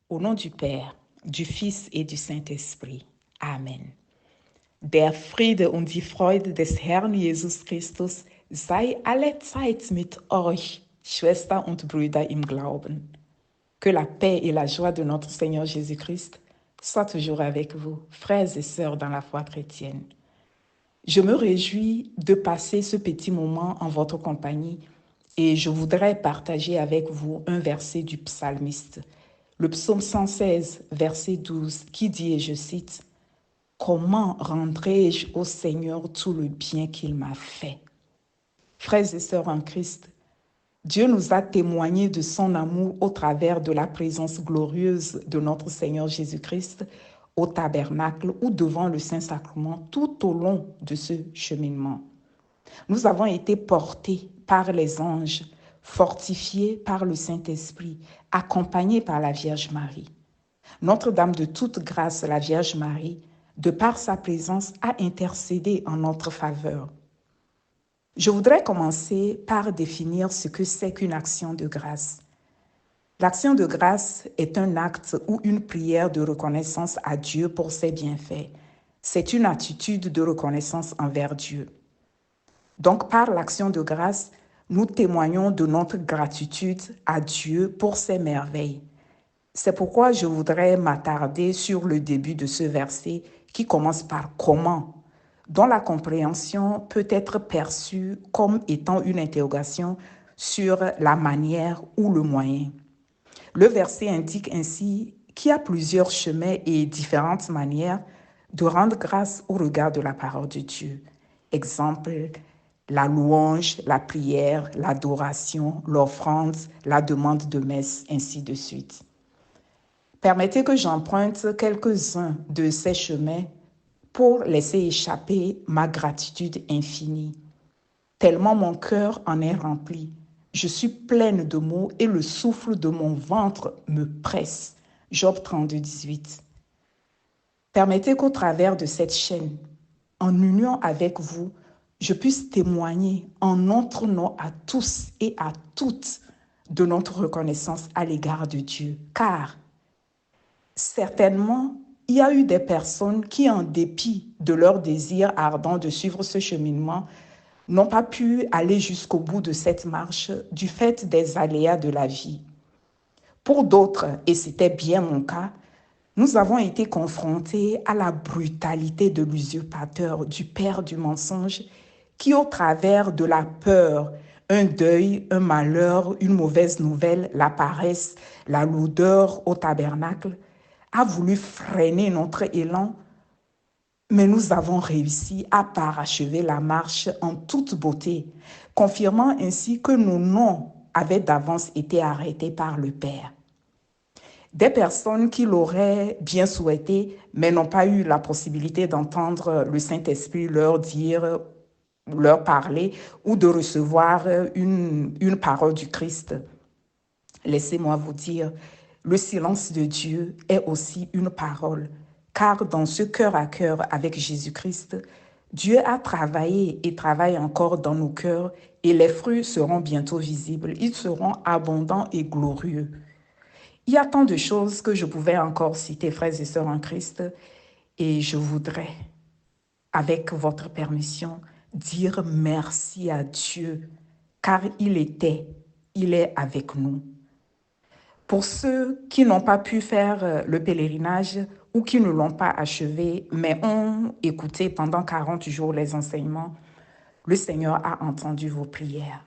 Au nom du Père, du Fils et du Saint-Esprit. Amen. Der Friede und die Freude des Herrn Jesus Christus sei alle Zeit mit euch, Schwestern und Brüder im Glauben. Que la paix et la joie de notre Seigneur Jésus-Christ soient toujours avec vous, frères et sœurs dans la foi chrétienne. Je me réjouis de passer ce petit moment en votre compagnie et je voudrais partager avec vous un verset du psalmiste, le psaume 116, verset 12, qui dit, et je cite, « Comment rendrai-je au Seigneur tout le bien qu'il m'a fait ?» Frères et sœurs en Christ, Dieu nous a témoigné de son amour au travers de la présence glorieuse de notre Seigneur Jésus-Christ au tabernacle ou devant le Saint-Sacrement tout au long de ce cheminement. Nous avons été portés par les anges, fortifiés par le Saint-Esprit, accompagnés par la Vierge Marie. Notre-Dame de toute grâce, la Vierge Marie, de par sa présence, a intercédé en notre faveur. Je voudrais commencer par définir ce que c'est qu'une action de grâce. L'action de grâce est un acte ou une prière de reconnaissance à Dieu pour ses bienfaits. C'est une attitude de reconnaissance envers Dieu. Donc, par l'action de grâce, nous témoignons de notre gratitude à Dieu pour ses merveilles. C'est pourquoi je voudrais m'attarder sur le début de ce verset qui commence par « comment », dont la compréhension peut être perçue comme étant une interrogation sur la manière ou le moyen. Le verset indique ainsi qu'il y a plusieurs chemins et différentes manières de rendre grâce au regard de la parole de Dieu. Exemple, la louange, la prière, l'adoration, l'offrande, la demande de messe, ainsi de suite. Permettez que j'emprunte quelques-uns de ces chemins pour laisser échapper ma gratitude infinie. Tellement mon cœur en est rempli. Je suis pleine de mots et le souffle de mon ventre me presse. Job 32, 18. Permettez qu'au travers de cette chaîne, en union avec vous, je puisse témoigner en notre nom à tous et à toutes de notre reconnaissance à l'égard de Dieu. Car certainement, il y a eu des personnes qui, en dépit de leur désir ardent de suivre ce cheminement, n'ont pas pu aller jusqu'au bout de cette marche du fait des aléas de la vie. Pour d'autres, et c'était bien mon cas, nous avons été confrontés à la brutalité de l'usurpateur, du père du mensonge, qui au travers de la peur, un deuil, un malheur, une mauvaise nouvelle, la paresse, la lourdeur au tabernacle, a voulu freiner notre élan, mais nous avons réussi à parachever la marche en toute beauté, confirmant ainsi que nos noms avaient d'avance été arrêtés par le Père. Des personnes qui l'auraient bien souhaité, mais n'ont pas eu la possibilité d'entendre le Saint-Esprit leur dire, leur parler ou de recevoir une parole du Christ. Laissez-moi vous dire, le silence de Dieu est aussi une parole, car dans ce cœur à cœur avec Jésus-Christ, Dieu a travaillé et travaille encore dans nos cœurs et les fruits seront bientôt visibles. Ils seront abondants et glorieux. Il y a tant de choses que je pouvais encore citer, frères et sœurs en Christ, et je voudrais, avec votre permission, dire merci à Dieu, car il est avec nous. Pour ceux qui n'ont pas pu faire le pèlerinage ou qui ne l'ont pas achevé, mais ont écouté pendant 40 jours les enseignements, le Seigneur a entendu vos prières.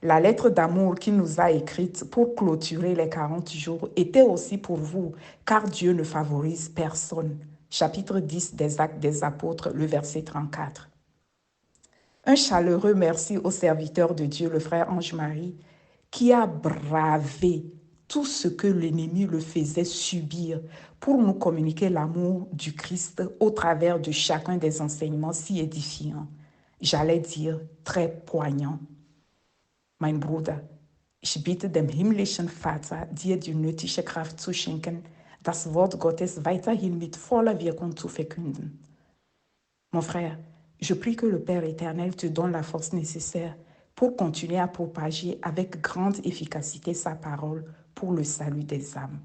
La lettre d'amour qu'il nous a écrite pour clôturer les 40 jours était aussi pour vous, car Dieu ne favorise personne. Chapitre 10 des Actes des Apôtres, le verset 34. Un chaleureux merci au serviteur de Dieu, le frère Ange-Marie, qui a bravé tout ce que l'ennemi le faisait subir pour nous communiquer l'amour du Christ au travers de chacun des enseignements si édifiants, j'allais dire très poignants. Mein Bruder, ich bitte dem himmlischen Vater, dir die nötige Kraft zu schenken, das Wort Gottes weiterhin mit voller Wirkung zu verkünden. Mon frère, je prie que le Père éternel te donne la force nécessaire pour continuer à propager avec grande efficacité sa parole pour le salut des âmes.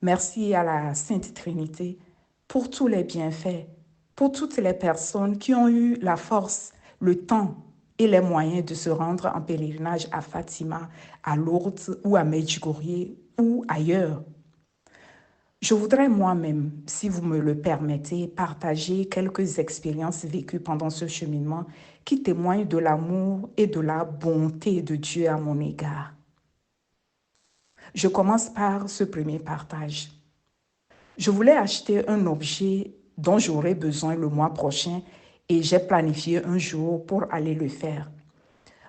Merci à la Sainte Trinité pour tous les bienfaits, pour toutes les personnes qui ont eu la force, le temps et les moyens de se rendre en pèlerinage à Fatima, à Lourdes ou à Medjugorje ou ailleurs. Je voudrais moi-même, si vous me le permettez, partager quelques expériences vécues pendant ce cheminement qui témoignent de l'amour et de la bonté de Dieu à mon égard. Je commence par ce premier partage. Je voulais acheter un objet dont j'aurais besoin le mois prochain et j'ai planifié un jour pour aller le faire.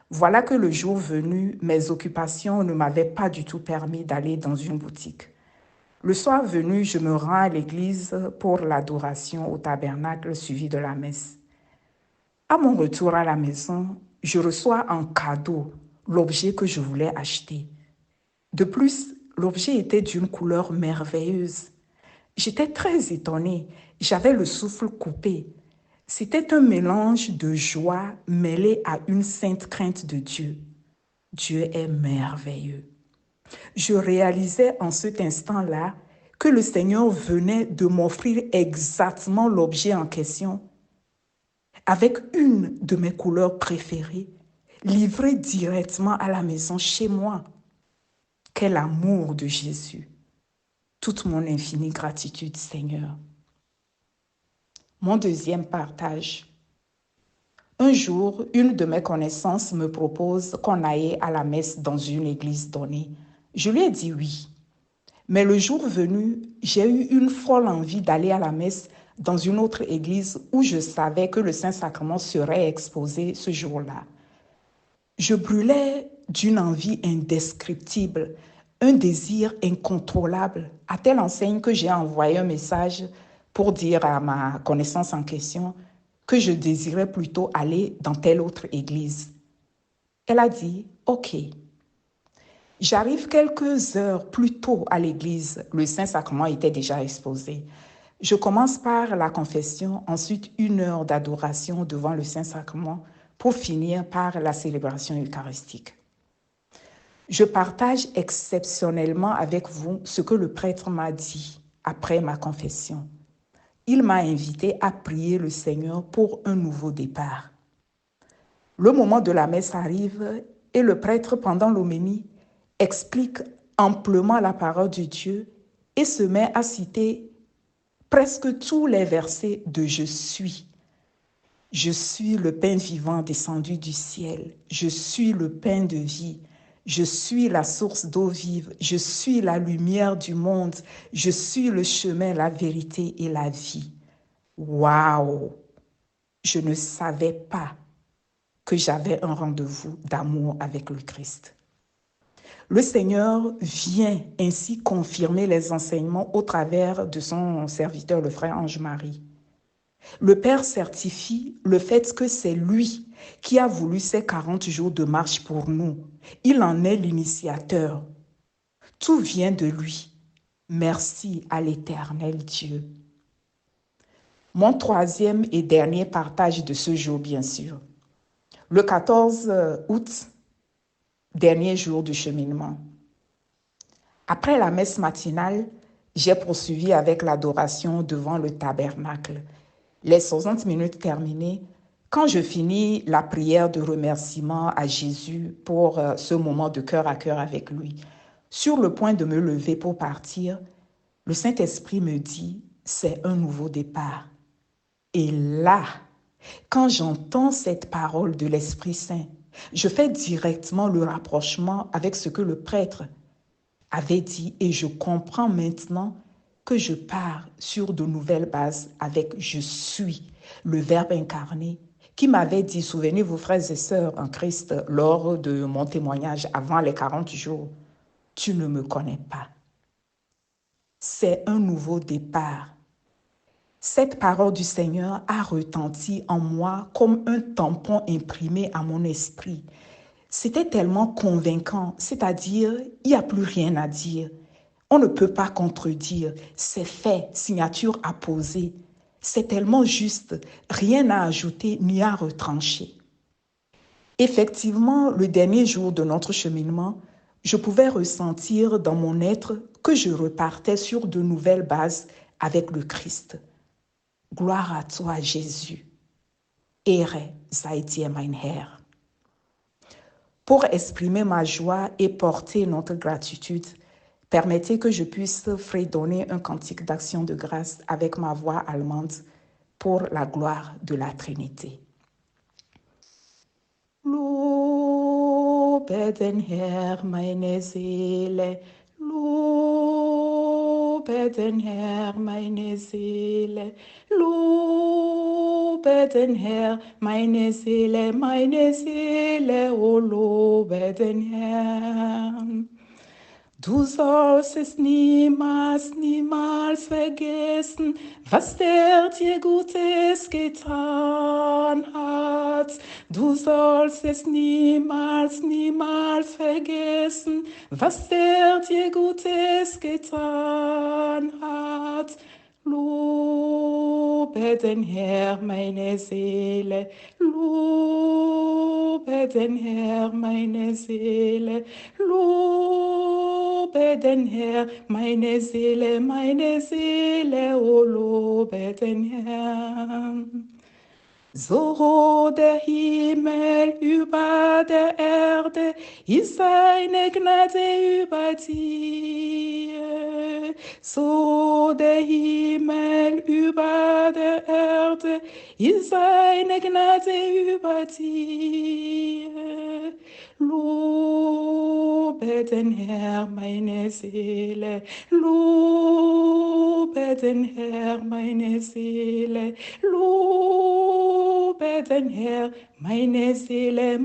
Voilà que le jour venu, mes occupations ne m'avaient pas du tout permis d'aller dans une boutique. Le soir venu, je me rends à l'église pour l'adoration au tabernacle suivi de la messe. À mon retour à la maison, je reçois en cadeau l'objet que je voulais acheter. De plus, l'objet était d'une couleur merveilleuse. J'étais très étonnée, j'avais le souffle coupé. C'était un mélange de joie mêlé à une sainte crainte de Dieu. Dieu est merveilleux. Je réalisais en cet instant-là que le Seigneur venait de m'offrir exactement l'objet en question, avec une de mes couleurs préférées, livrée directement à la maison chez moi. Quel amour de Jésus! Toute mon infinie gratitude, Seigneur. Mon deuxième partage. Un jour, une de mes connaissances me propose qu'on aille à la messe dans une église donnée. Je lui ai dit oui. Mais le jour venu, j'ai eu une folle envie d'aller à la messe dans une autre église où je savais que le Saint-Sacrement serait exposé ce jour-là. Je brûlais d'une envie indescriptible, un désir incontrôlable, à telle enseigne que j'ai envoyé un message pour dire à ma connaissance en question que je désirais plutôt aller dans telle autre église. Elle a dit « Ok ». J'arrive quelques heures plus tôt à l'église. Le Saint-Sacrement était déjà exposé. Je commence par la confession, ensuite 1 heure d'adoration devant le Saint-Sacrement pour finir par la célébration eucharistique. Je partage exceptionnellement avec vous ce que le prêtre m'a dit après ma confession. Il m'a invité à prier le Seigneur pour un nouveau départ. Le moment de la messe arrive et le prêtre, pendant l'homélie, explique amplement la parole de Dieu et se met à citer presque tous les versets de « Je suis ». Je suis le pain vivant descendu du ciel. Je suis le pain de vie. Je suis la source d'eau vive. Je suis la lumière du monde. Je suis le chemin, la vérité et la vie. Waouh! Je ne savais pas que j'avais un rendez-vous d'amour avec le Christ. Le Seigneur vient ainsi confirmer les enseignements au travers de son serviteur, le frère Ange-Marie. Le Père certifie le fait que c'est lui qui a voulu ces 40 jours de marche pour nous. Il en est l'initiateur. Tout vient de lui. Merci à l'Éternel Dieu. Mon troisième et dernier partage de ce jour, bien sûr. Le 14 août, dernier jour du cheminement. Après la messe matinale, j'ai poursuivi avec l'adoration devant le tabernacle. Les 60 minutes terminées, quand je finis la prière de remerciement à Jésus pour ce moment de cœur à cœur avec lui, sur le point de me lever pour partir, le Saint-Esprit me dit « c'est un nouveau départ ». Et là, quand j'entends cette parole de l'Esprit Saint, je fais directement le rapprochement avec ce que le prêtre avait dit et je comprends maintenant que je pars sur de nouvelles bases avec « je suis », le Verbe incarné, qui m'avait dit, souvenez-vous frères et sœurs en Christ, lors de mon témoignage avant les 40 jours, « tu ne me connais pas ». C'est un nouveau départ. Cette parole du Seigneur a retenti en moi comme un tampon imprimé à mon esprit. C'était tellement convaincant, c'est-à-dire, il n'y a plus rien à dire. On ne peut pas contredire, c'est fait, signature apposée. C'est tellement juste, rien à ajouter ni à retrancher. Effectivement, le dernier jour de notre cheminement, je pouvais ressentir dans mon être que je repartais sur de nouvelles bases avec le Christ. Gloire à toi, Jésus. Ehre sei dir, mein Herr. Pour exprimer ma joie et porter notre gratitude, permettez que je puisse fredonner un cantique d'action de grâce avec ma voix allemande pour la gloire de la Trinité. Lobe den Herr, meine Seele, lobe den Herr, meine Seele, lobe den Herr, meine Seele, oh lobe den Herrn. Du sollst es niemals, niemals vergessen, was der dir Gutes getan hat. Du sollst es niemals, niemals vergessen, was der dir Gutes getan hat. Lobe den Herr, meine Seele, lobe den Herr, meine Seele, lobe den Herr, meine Seele, oh lobe den Herrn. So hoch der Himmel über der Erde, ist seine Gnade über dir. So der Himmel über der Erde, ist seine Gnade über dir. Lobe den Herr, meine Seele, lobe den Herr, meine Seele, lobe den Herr, meine Seele,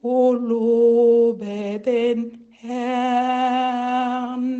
oh lobe den Herrn.